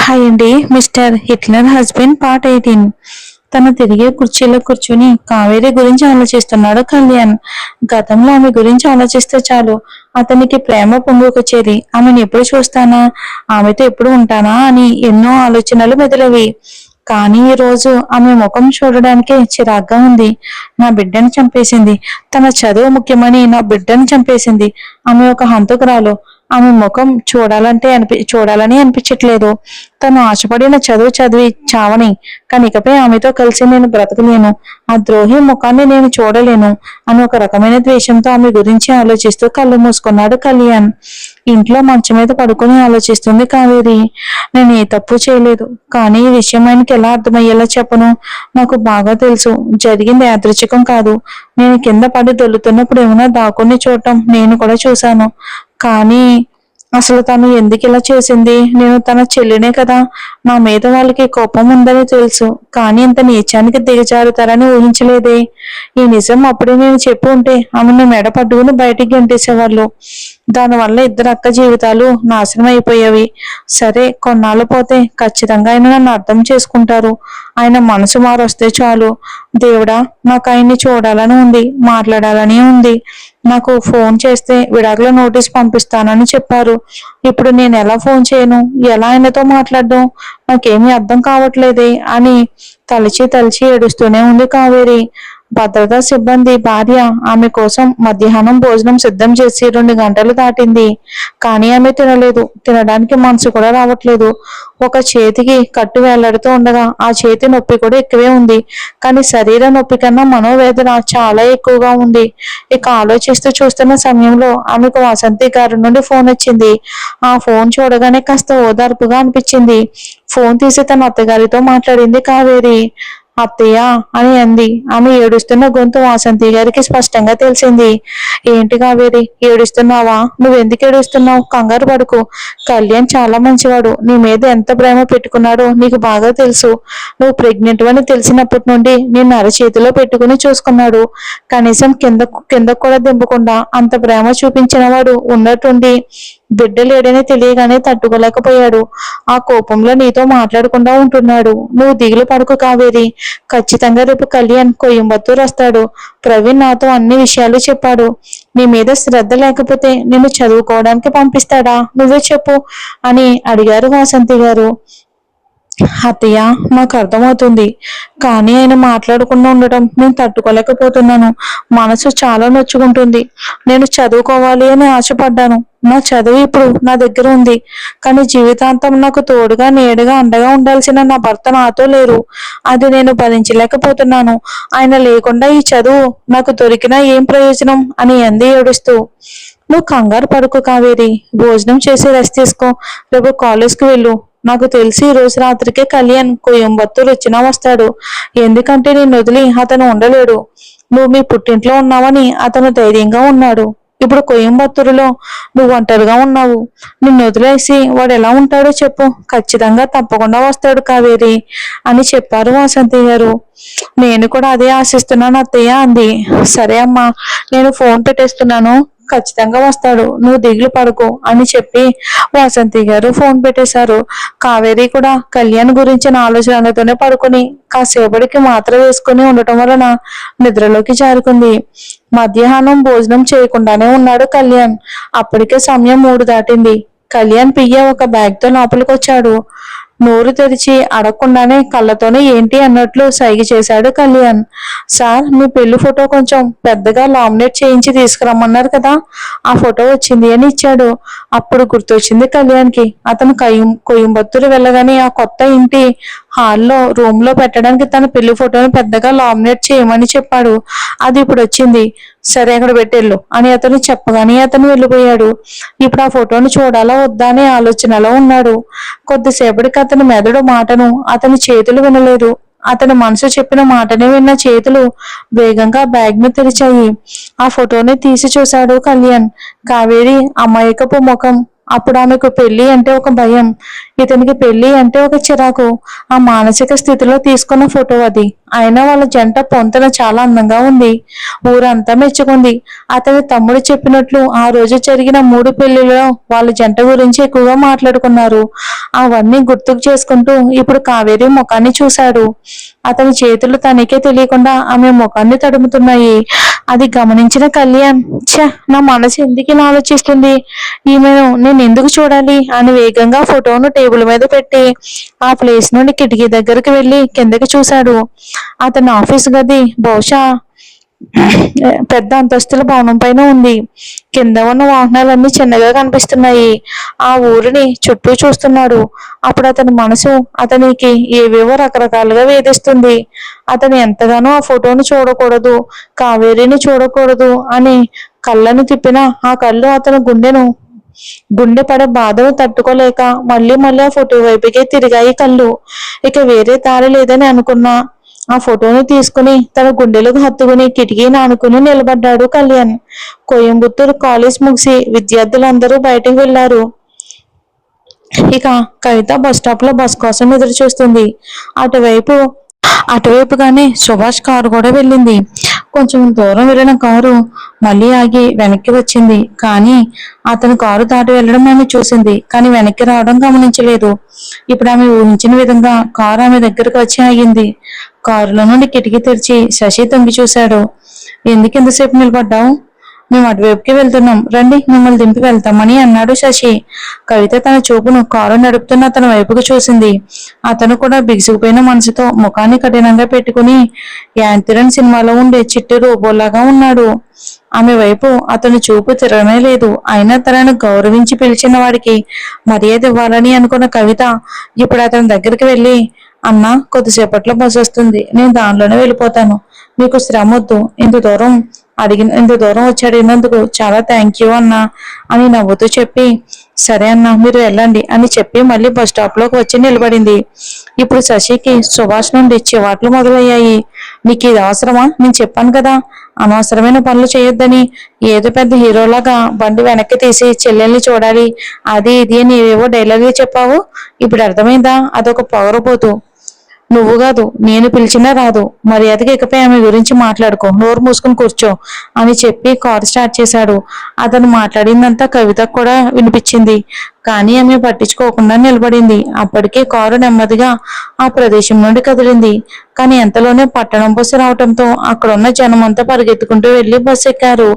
Hi అండి. Mister Hitler husband part 18. తను తిరిగే కుర్చీలో కూర్చుని కావేరి గురించి ఆలోచిస్తున్నాడు కళ్యాణ్. గతంలో ఆమె గురించి ఆలోచిస్తే చాలు అతనికి ప్రేమ పొంగుకొచ్చేది. ఆమెను ఎప్పుడు చూస్తానా, ఆమెతో ఎప్పుడు ఉంటానా అని ఎన్నో ఆలోచనలు మెదిలేవి. కానీ ఈ రోజు ఆమె ముఖం చూడడానికే చిరాగ్గా ఉంది. నా బిడ్డను చంపేసింది. తన చదువు ముఖ్యమని నా బిడ్డను చంపేసింది. ఆమె ఒక హంతకురాలు. ఆమె ముఖం చూడాలని అనిపించట్లేదు. తను ఆశపడిన చదువు చదివి చావని, కానీ ఇకపై ఆమెతో కలిసి నేను బ్రతకలేను. ఆ ద్రోహి ముఖాన్ని నేను చూడలేను అని ఒక రకమైన ద్వేషంతో ఆమె గురించి ఆలోచిస్తూ కళ్ళు మూసుకున్నాడు కళ్యాణ్. ఇంట్లో మంచం మీద పడుకుని ఆలోచిస్తుంది కావేరి. నేను ఏ తప్పు చేయలేదు, కానీ ఈ విషయం ఆయనకి ఎలా అర్థమయ్యేలా చెప్పను? నాకు బాగా తెలుసు జరిగింది యాదృచ్ఛికం కాదు. నేను కింద పడి దొల్లుతున్నప్పుడు ఏమైనా దాక్కుని చూడటం నేను కూడా చూశాను. కానీ అసలు తను ఎందుకు ఇలా చేసింది? నేను తన చెల్లినే కదా. నా మీద వాళ్ళకి కోపం ఉందని తెలుసు, కానీ ఇంత నీచానికి దిగజారుతారని ఊహించలేదే. ఈ నిజం అప్పుడే నేను చెప్పి ఉంటే ఆమెను మెడ పట్టుకుని బయటికి గంటేసేవాళ్ళు. దానివల్ల ఇద్దరు అక్క జీవితాలు నాశనం అయిపోయేవి. సరే, కొన్నాళ్ళు పోతే ఖచ్చితంగా ఆయన నన్ను అర్థం చేసుకుంటారు. ఆయన మనసు మారొస్తే చాలు. దేవుడా, నాకు ఆయన్ని చూడాలని ఉంది, మాట్లాడాలని ఉంది. నాకు ఫోన్ చేస్తే విడాకుల నోటీస్ పంపిస్తానని చెప్పారు. ఇప్పుడు నేను ఎలా ఫోన్ చేయను, ఎలా ఆయనతో మాట్లాడడం? నాకేమీ అర్థం కావట్లేదే అని తలచి తలచి ఏడుస్తూనే ఉంది కావేరి. భద్రతా సిబ్బంది భార్య ఆమె కోసం మధ్యాహ్నం భోజనం సిద్ధం చేసి 2 గంటలు దాటింది. కానీ ఆమె తినలేదు. తినడానికి మనసు కూడా రావట్లేదు. ఒక చేతికి కట్టు వేలాడుతూ ఉండగా ఆ చేతి నొప్పి కూడా ఎక్కువే ఉంది. కానీ శరీర నొప్పి కన్నా మనోవేదన చాలా ఎక్కువగా ఉంది. ఇక ఆలోచిస్తూ చూస్తున్న సమయంలో ఆమెకు వసంతి గారి నుండి ఫోన్ వచ్చింది. ఆ ఫోన్ చూడగానే కాస్త ఓదార్పుగా అనిపించింది. ఫోన్ తీసి తన అత్తగారితో మాట్లాడింది కావేరి. అత్తయ్య అని అంది. ఆమె ఏడుస్తున్న గొంతు వాసంతి గారికి స్పష్టంగా తెలిసింది. ఏంటి కావేరి, ఏడుస్తున్నావా? నువ్వెందుకు ఏడుస్తున్నావు? కంగారు పడుకో. కళ్యాణ్ చాలా మంచివాడు. నీ మీద ఎంత ప్రేమ పెట్టుకున్నాడో నీకు బాగా తెలుసు. నువ్వు ప్రెగ్నెంట్ అని తెలిసినప్పటి నుండి నిన్ను అరచేతిలో పెట్టుకుని చూసుకున్నాడు. కనీసం కింద కూడా దింపకుండా అంత ప్రేమ చూపించిన వాడు ఉన్నట్టుండి బిడ్డ లేడని తెలియగానే తట్టుకోలేకపోయాడు. ఆ కోపంలో నీతో మాట్లాడకుండా ఉంటున్నాడు. నువ్వు దిగులు పడుకు కావేరి. ఖచ్చితంగా రేపు కళ్యాణ్ కోయంబత్తూర్ వస్తాడు. ప్రవీణ్ నాతో అన్ని విషయాలు చెప్పాడు. నీ మీద శ్రద్ధ లేకపోతే నిన్ను చదువుకోవడానికి పంపిస్తాడా? నువ్వే చెప్పు అని అడిగారు వాసంతి గారు. అత్తయ్య, నాకు అర్థమవుతుంది, కానీ ఆయన మాట్లాడకుండా ఉండటం నేను తట్టుకోలేకపోతున్నాను. మనసు చాలా నొచ్చుకుంటుంది. నేను చదువుకోవాలి అని ఆశపడ్డాను. నా చదువు ఇప్పుడు నా దగ్గర ఉంది, కానీ జీవితాంతం నాకు తోడుగా నీడగా అండగా ఉండాల్సిన నా భర్త నాతో లేరు. అది నేను భరించలేకపోతున్నాను. ఆయన లేకుండా ఈ చదువు నాకు దొరికినా ఏం ప్రయోజనం అని అంది ఏడుస్తూ. నువ్వు కంగారు పడుకు కావేరి. భోజనం చేసి రెస్ట్ తీసుకో. రేపు కాలేజ్కి వెళ్ళు. నాకు తెలిసి ఈ రోజు రాత్రికే కళ్యాణ్ కోయంబత్తూర్ వచ్చినా వస్తాడు. ఎందుకంటే నేను వదిలి అతను ఉండలేడు. నువ్వు మీ పుట్టింట్లో ఉన్నావని అతను ధైర్యంగా ఉన్నాడు. ఇప్పుడు కోయంబత్తూరులో నువ్వు ఒంటరిగా ఉన్నావు. నిన్ను వదిలేసి వాడు ఎలా ఉంటాడో చెప్పు. ఖచ్చితంగా తప్పకుండా వస్తాడు కావేరి అని చెప్పారు వాసంతి గారు. నేను కూడా అదే ఆశిస్తున్నాను అత్తయ్య అంది. సరే అమ్మా, నేను ఫోన్ పెట్టేస్తున్నాను. ఖచ్చితంగా వస్తాడు, నువ్వు దిగులు పడుకో అని చెప్పి వాసంతి గారు ఫోన్ పెట్టేశారు. కావేరి కూడా కళ్యాణ్ గురించిన ఆలోచనలతోనే పడుకుని కాసేపటికి మాత్ర వేసుకుని ఉండటం వలన నిద్రలోకి జారుకుంది. మధ్యాహ్నం భోజనం చేయకుండానే ఉన్నాడు కళ్యాణ్. అప్పటికే సమయం 3 దాటింది. కళ్యాణ్ పియ్య ఒక బ్యాగ్తో లోపలికి వచ్చాడు. నోరు తెరిచి అడగకుండానే కళ్ళతోనే ఏంటి అన్నట్లు సైగ చేశాడు కళ్యాణ్. సార్, మీ పెళ్లి ఫోటో కొంచెం పెద్దగా లామినేట్ చేయించి తీసుకురమ్మన్నారు కదా, ఆ ఫోటో వచ్చింది అని ఇచ్చాడు. అప్పుడు గుర్తొచ్చింది కళ్యాణ్కి. అతను కోయంబత్తూరు వెళ్ళగానే ఆ కొత్త ఇంటి హాల్లో రూమ్ లో పెట్టడానికి తన పెళ్లి ఫోటోని పెద్దగా లామినేట్ చేయమని చెప్పాడు. అది ఇప్పుడు వచ్చింది. సరే, అక్కడ పెట్టెళ్ళు అని అతను చెప్పగానే అతను వెళ్ళిపోయాడు. ఇప్పుడు ఆ ఫోటోను చూడాలా వద్దా అనే ఆలోచనలో ఉన్నాడు. కొద్దిసేపటికి అతని మెదడు మాటను అతని చేతులు వినలేదు. అతని మనసు చెప్పిన మాటనే విన్న చేతులు వేగంగా బ్యాగ్ ను తెరిచాయి. ఆ ఫోటోని తీసి చూశాడు కళ్యాణ్. కావేరి అమాయకపు ముఖం, అప్పుడు ఆమెకు పెళ్లి అంటే ఒక భయం, ఇతనికి పెళ్లి అంటే ఒక చిరాకు. ఆ మానసిక స్థితిలో తీసుకున్న ఫోటో అది. అయినా వాళ్ళ జంట పొంతన చాలా అందంగా ఉంది. ఊరంతా మెచ్చుకుంది. అతని తమ్ముడు చెప్పినట్లు ఆ రోజు జరిగిన 3 పెళ్లిలో వాళ్ళ జంట గురించి ఎక్కువగా మాట్లాడుకున్నారు. అవన్నీ గుర్తుకు చేసుకుంటూ ఇప్పుడు కావేరి ముఖాన్ని చూశాడు. అతని చేతులు తనకే తెలియకుండా ఆమె ముఖాన్ని తడుముతున్నాయి. అది గమనించిన కళ్యాణ్, ఛ, నా మనసు ఎందుకు ఇలా ఆలోచిస్తుంది, ఈమెను నేను ఎందుకు చూడాలి అని వేగంగా ఫోటోను టేబుల్ మీద పెట్టి ఆ ప్లేస్ నుండి కిటికీ దగ్గరికి వెళ్లి కిందకి చూశాడు. అతని ఆఫీస్ గది బహుశా పెద్ద అంతస్తుల భవనం పైన ఉంది. కింద ఉన్న వాహనాలన్నీ చిన్నగా కనిపిస్తున్నాయి. ఆ ఊరిని చుట్టూ చూస్తున్నాడు. అప్పుడు అతని మనసు అతనికి ఏవేవో రకరకాలుగా వేధిస్తుంది. అతను ఎంతగానో ఆ ఫోటోను చూడకూడదు, కావేరిని చూడకూడదు అని కళ్ళను తిప్పినా ఆ కళ్ళు అతని గుండె పడే బాధను తట్టుకోలేక మళ్ళీ మళ్ళీ ఆ ఫోటో వైపుకే తిరిగాయి కళ్ళు. ఇక వేరే దారి లేదని అనుకున్నా ఆ ఫోటోను తీసుకుని తన గుండెలకు హత్తుకుని కిటికీని ఆనుకుని నిలబడ్డాడు కళ్యాణ్. కోయంబత్తూరు కాలేజ్ ముగిసి విద్యార్థులందరూ బయటకు వెళ్లారు. ఇక కవిత బస్ స్టాప్ లో బస్ కోసం ఎదురు చూస్తుంది. అటువైపు అటువైపుగానే సుభాష్ కారు కూడా వెళ్ళింది. కొంచెం దూరం వెళ్ళిన కారు మళ్ళీ ఆగి వెనక్కి వచ్చింది. కానీ అతను కారు దాటి వెళ్ళడం ఆమె చూసింది, కానీ వెనక్కి రావడం గమనించలేదు. ఇప్పుడు ఆమె ఊహించిన విధంగా కారు ఆమె దగ్గరకు వచ్చి ఆగింది. కారులో నుండి కిటికీ తెరిచి శశి తొంగి చూశాడు. ఎందుకు ఎంతసేపు నిలబడ్డావు? మేము అటువైపుకి వెళ్తున్నాం, రండి, మిమ్మల్ని దింపి వెళ్తామని అన్నాడు శశి. కవిత తన చూపును కారు నడుపుతున్న అతని వైపుకు చూసింది. అతను కూడా బిగుసుకుపోయిన మనసుతో ముఖాన్ని కఠినంగా పెట్టుకుని యాంతిరన్ సినిమాలో ఉండే చిట్టు రోబోలాగా ఉన్నాడు. ఆమె వైపు అతని చూపు తిరగనే లేదు. అయినా తనను గౌరవించి పిలిచిన వాడికి మర్యాద ఇవ్వాలని అనుకున్న కవిత ఇప్పుడు అతని దగ్గరికి వెళ్ళి, అన్నా, కొద్దిసేపట్లో బస్సు వస్తుంది, నేను దానిలోనే వెళ్ళిపోతాను, మీకు శ్రమ వద్దు, ఇంత దూరం వచ్చి అడిగినందుకు చాలా థ్యాంక్ యూ అన్నా అని నవ్వుతూ చెప్పి, సరే అన్నా, మీరు వెళ్ళండి అని చెప్పి మళ్ళీ బస్ స్టాప్ లోకి వచ్చి నిలబడింది. ఇప్పుడు శశికి సుభాష్ నుండి చివాట్లు మొదలయ్యాయి. నీకు ఇది అవసరమా? నేను చెప్పాను కదా అనవసరమైన పనులు చేయొద్దని. ఏదో పెద్ద హీరోలాగా బండి వెనక్కి తీసి చెల్లెల్ని చూడాలి, అది ఇది అని ఏవేవో డైలాగులు చెప్పావు. ఇప్పుడు అర్థమైందా? అదొక పొగరపోతు. నువ్వు కాదు, నేను పిలిచినా రాదు. మర్యాదకి ఇకపై ఆమె గురించి మాట్లాడుకో, నోరు మూసుకుని కూర్చో అని చెప్పి కారు స్టార్ట్ చేశాడు. అతను మాట్లాడిందంతా కవితకు కూడా వినిపించింది. కానీ ఆమె పట్టించుకోకుండా నిలబడింది. అప్పటికే కారు నెమ్మదిగా ఆ ప్రదేశం నుండి కదిలింది. కానీ ఎంతలోనే పట్టణం బస్సు రావటంతో అక్కడున్న జనం అంతా పరిగెత్తుకుంటూ వెళ్లి బస్సు ఎక్కారు.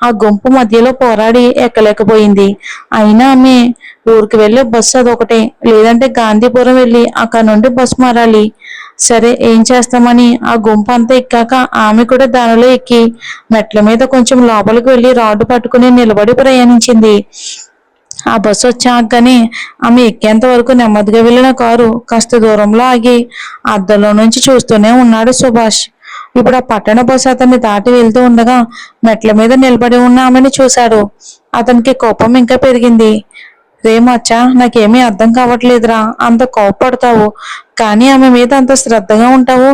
ఆ గుంపు మధ్యలో పోరాడి ఎక్కలేకపోయింది. అయినా ఆమె ఊరికి వెళ్లే బస్సు అదొకటే, లేదంటే గాంధీపురం వెళ్ళి అక్కడ నుండి బస్సు మారాలి. సరే, ఏం చేస్తామని ఆ గుంపు అంతా ఎక్కాక ఆమె కూడా దానిలో ఎక్కి మెట్ల మీద కొంచెం లోపలికి వెళ్లి రాడ్డు పట్టుకుని నిలబడి ప్రయాణించింది. ఆ బస్సు వచ్చాకనే ఆమె ఎక్కేంత వరకు నెమ్మదిగా వెళ్లిన కారు కాస్త దూరంలో ఆగి అద్దంలో నుంచి చూస్తూనే ఉన్నాడు సుభాష్. ఇప్పుడు ఆ పట్టణ బస్సు అతన్ని దాటి వెళ్తూ ఉండగా మెట్ల మీద నిలబడి ఉన్న ఆమెను చూశాడు. అతనికి కోపం ఇంకా పెరిగింది. రేమచ్చా, నాకేమీ అర్థం కావట్లేదురా, అంత కోపపడతావు, కానీ ఆమె మీద అంత శ్రద్ధగా ఉంటావు.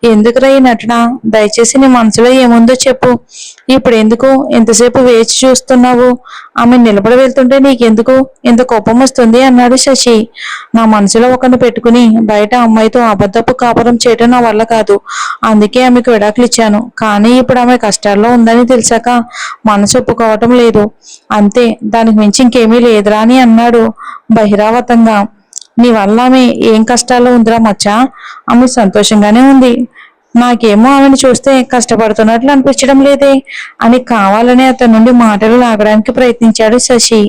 ఎందుకురా ఈ నటన? దయచేసి నీ మనసులో ఏముందో చెప్పు. ఇప్పుడు ఎందుకు ఎంతసేపు వేచి చూస్తున్నావు? ఆమె నిలబడి వెళ్తుంటే నీకెందుకు ఇంత కోపం వస్తుంది అన్నాడు శశి. నా మనసులో ఒకరిని పెట్టుకుని బయట అమ్మాయితో అబద్ధపు కాపురం చేయడం నా వల్ల కాదు. అందుకే ఆమెకు విడాకులు ఇచ్చాను. కానీ ఇప్పుడు ఆమె కష్టాల్లో ఉందని తెలిసాక మనసు ఒప్పుకోవటం లేదు. అంతే, దానికి మించి ఇంకేమీ లేదురా అని అన్నాడు బహిరావతంగా. నీ వల్ల ఆమె ఏం కష్టాల్లో ఉందిరా మచ్చా? ఆమె సంతోషంగానే ఉంది. నాకేమో ఆమెను చూస్తే కష్టపడుతున్నట్లు అనిపించడం లేదే అని కావాలని అతని నుండి మాటలు లాగడానికి ప్రయత్నించాడు శశి.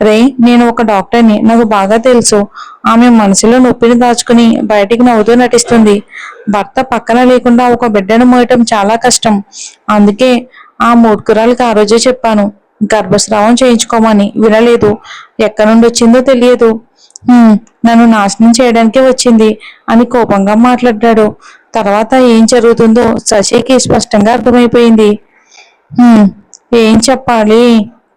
రే, నేను ఒక డాక్టర్ని, నాకు బాగా తెలుసు. ఆమె మనసులో నొప్పిని దాచుకుని బయటికి నవ్వుతూ నటిస్తుంది. భర్త పక్కన లేకుండా ఒక బిడ్డను మోయటం చాలా కష్టం. అందుకే ఆ మూర్ఖురాలకి ఆ రోజే చెప్పాను, గర్భస్రావం చేయించుకోమని. వినలేదు. ఎక్కడి నుండి వచ్చిందో తెలియదు. నన్ను నాశనం చేయడానికే వచ్చింది అని కోపంగా మాట్లాడాడు. తర్వాత ఏం జరుగుతుందో శశికి స్పష్టంగా అర్థమైపోయింది. ఏం చెప్పాలి?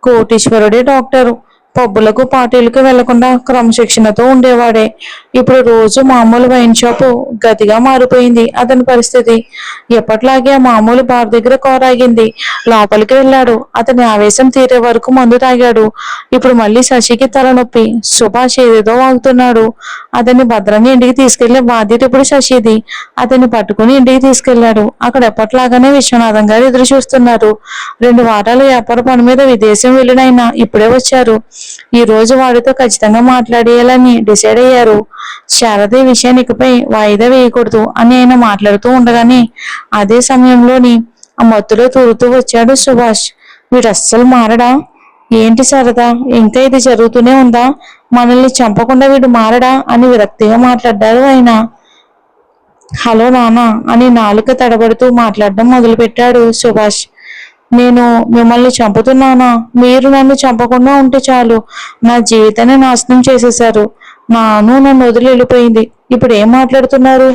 కోటీశ్వరుడే డాక్టరు, పబ్బులకు పార్టీలకు వెళ్లకుండా క్రమశిక్షణతో ఉండేవాడే. ఇప్పుడు రోజు మామూలు వైన్ షాపు గదిగా మారిపోయింది అతని పరిస్థితి. ఎప్పట్లాగే ఆ మామూలు బార్ దగ్గర కోరాగింది. లోపలికి వెళ్ళాడు. అతని ఆవేశం తీరే వరకు మందు తాగాడు. ఇప్పుడు మళ్ళీ శశికి తలనొప్పి. సుభాష్ ఏదేదో వాగుతున్నాడు. అతన్ని భద్రంగా ఇంటికి తీసుకెళ్లే బాధ్యత ఇప్పుడు శశిది. అతన్ని పట్టుకుని ఇంటికి తీసుకెళ్లాడు. అక్కడ ఎప్పట్లాగానే విశ్వనాథం గారు ఎదురు చూస్తున్నారు. 2 వారాలు వ్యాపార పని మీద విదేశం వెళ్ళినైనా ఇప్పుడే వచ్చారు. ఈ రోజు వాడితో ఖచ్చితంగా మాట్లాడేయాలని డిసైడ్ అయ్యారు. శారద ఈ విషయాన్ని ఇకపై వాయిదా వేయకూడదు అని ఆయన మాట్లాడుతూ ఉండగానే అదే సమయంలోని ఆ మత్తులో తూరుతూ వచ్చాడు సుభాష్. వీడు అస్సలు మారడా? ఏంటి శారదా, ఇంకా ఇది జరుగుతూనే ఉందా? మనల్ని చంపకుండా వీడు మారడా అని విరక్తిగా మాట్లాడ్డారు ఆయన. హలో నాన్న అని నాలుక తడబడుతూ మాట్లాడడం మొదలుపెట్టాడు సుభాష్. నేను మిమ్మల్ని చంపుతున్నానా? మీరు నన్ను చంపకుండా ఉంటే చాలు. నా జీవితాన్ని నాశనం చేసేశారు. నన్ను వదిలి వెళ్ళిపోయింది. ఇప్పుడు ఏం మాట్లాడుతున్నారు?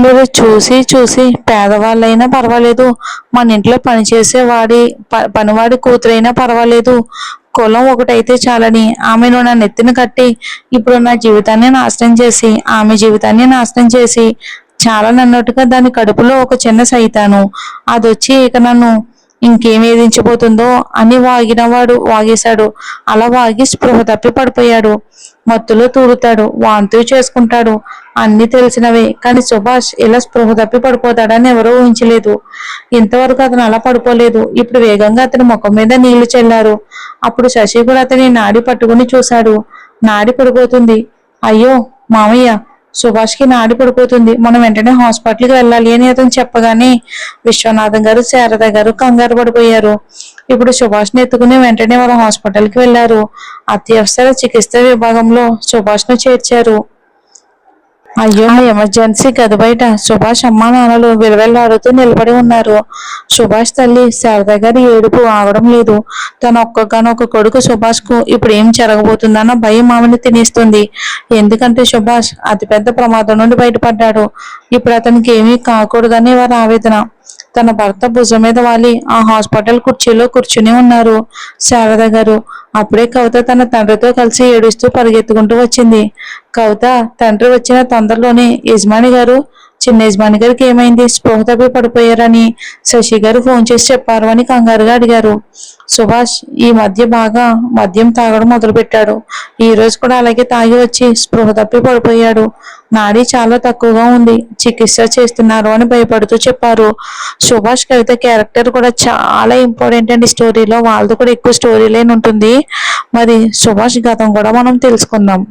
మీరు చూసి చూసి పేదవాళ్ళైనా పర్వాలేదు, మన ఇంట్లో పనిచేసే పనివాడి కూతురైనా పర్వాలేదు, కులం ఒకటైతే చాలని ఆమెను నా నెత్తిన కట్టి ఇప్పుడు నా జీవితాన్ని నాశనం చేసి ఆమె జీవితాన్ని నాశనం చేసి చాలా నన్నట్టుగా దాని కడుపులో ఒక చిన్న సైతాను అదొచ్చి ఇక నన్ను ఇంకేం వేధించబోతుందో అని వాగేశాడు. అలా వాగి స్పృహ తప్పి పడిపోయాడు. మత్తులో తూరుతాడు, వాంతులు చేసుకుంటాడు. అన్ని తెలిసినవే, కానీ సుభాష్ ఇలా స్పృహ తప్పి పడిపోతాడని ఎవరూ ఊహించలేదు. ఇంతవరకు అతను అలా పడిపోలేదు. ఇప్పుడు వేగంగా అతని ముఖం మీద నీళ్లు చల్లారు. అప్పుడు శశి కూడా అతని నాడి పట్టుకుని చూశాడు. నాడి పడిపోతుంది. అయ్యో మామయ్య, సుభాష్ కి నాడి పడిపోతుంది, మనం వెంటనే హాస్పిటల్కి వెళ్ళాలి అని అతను చెప్పగానే విశ్వనాథం గారు, శారద గారు కంగారు పడిపోయారు. ఇప్పుడు సుభాష్ ని ఎత్తుకుని వెంటనే వారు హాస్పిటల్కి వెళ్లారు. అత్యవసర చికిత్స విభాగంలో సుభాష్ ను చేర్చారు. అయ్యో, ఎమర్జెన్సీ గది బయట సుభాష్ అమ్మా నాన్నలు విలువెల్లాడుతూ నిలబడి ఉన్నారు. సుభాష్ తల్లి శారద గారి ఏడుపు ఆగడం లేదు. తన ఒక్కగానొక్క కొడుకు సుభాష్ కు ఇప్పుడు ఏం జరగబోతుందన్న భయం ఆమెను తినేస్తుంది. ఎందుకంటే సుభాష్ అతిపెద్ద ప్రమాదం నుండి బయటపడ్డాడు. ఇప్పుడు అతనికి ఏమీ కాకూడదని వారి ఆవేదన. తన భర్త భుజం మీద వాలి ఆ హాస్పిటల్ కుర్చీలో కూర్చుని ఉన్నారు శారద గారు. అప్పుడే కవిత తన తండ్రితో కలిసి ఏడుస్తూ పరిగెత్తుకుంటూ వచ్చింది. కవిత తండ్రి వచ్చిన తొందరలోనే యజమాని గారు, చిన్న యజమాని గారికి ఏమైంది, స్పృహ తప్పి పడిపోయారని శశి గారు ఫోన్ చేసి చెప్పారు అని కంగారుగా అడిగారు. సుభాష్ ఈ మధ్య బాగా మద్యం తాగడం మొదలు పెట్టాడు. ఈ రోజు కూడా అలాగే తాగి వచ్చి స్పృహ తప్పి పడిపోయాడు. నాడి చాలా తక్కువగా ఉంది, చికిత్స చేస్తున్నారు అని భయపడుతూ చెప్పారు. సుభాష్ కవిత క్యారెక్టర్ కూడా చాలా ఇంపార్టెంట్ అండి స్టోరీలో. వాళ్ళతో కూడా ఎక్కువ స్టోరీ లైన్ ఉంటుంది. మరి సుభాష్ గతం కూడా మనం తెలుసుకుందాం.